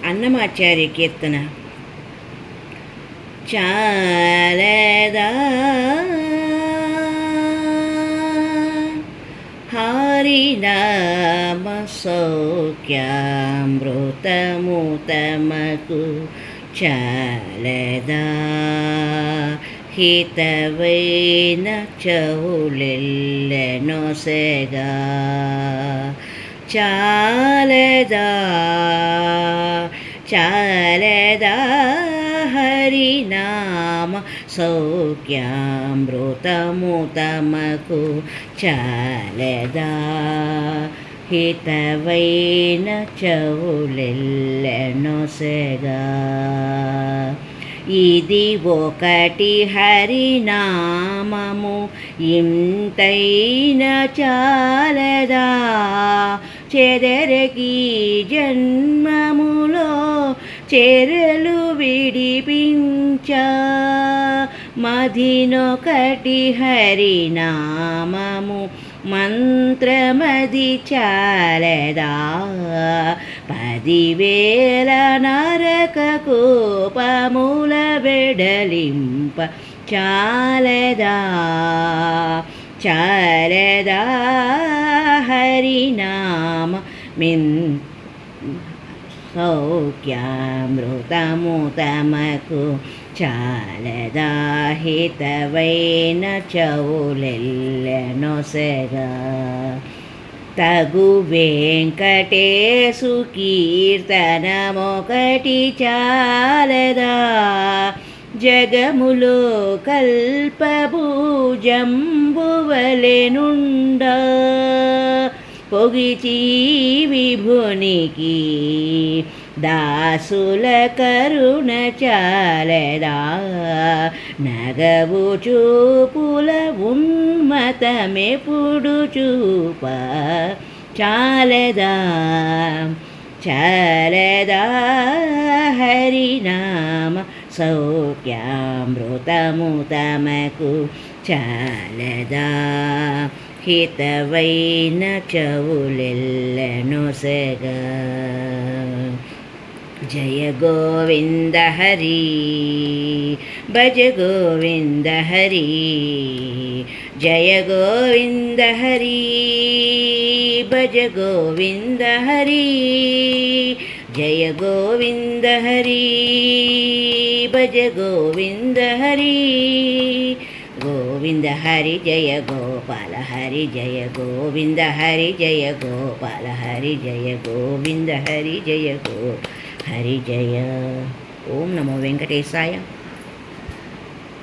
అన్నమాచార్య కీర్తన. చాలదా హరినామ సౌఖ్యామృతము తమకు, చాలదా హితవైన చెవులెల్లెనొసెగా, చాలదా చాలదా హరినామ సౌఖ్యామృతము తమకు, చాలదా హితవైన చెవులెల్లెనొసెగా. ఇది ఒకటి హరినామము ఇంతైన చాలదా, చెదరకి జన్మములో చెరలు విడిపించ. మదినొకటి హరినామము మంత్రమది చాలదా, 10,000 నరక కోపముల వెడలింప, చాలదా చాలదా హరినామ సౌఖ్యామృతము తమకు, చాలదా హితవైన చెవులెల్లెనొసెగా. తగు వెంకటేశు కీర్తనమొకటి చాలదా, జగములో కల్పభూజంబువలెనుండ. పొగిచి విభునికి దాసుల కరుణ, చాలదా నగవు చూపుల ఉన్మతమెప్పుడు చూప, చాలదా చాలదా హరినామ సౌఖ్యామృతము తమకు, చాలదా హితవైన చెవులెల్లెనొసెగా. జయ గోవింద హరి, భజ గోవింద హరి, జయ గోవింద హరి, భజ గోవింద హరి, జయ గోవింద హరి, భజ గోవింద హరి. గోవింద హరి జయ గోపాల హరి, జయ గోవింద హరి, జయ గోపాల హరి, జయ గోవింద హరి, జయ గో హరి జయ. ఓం నమో వెంకటేశాయ.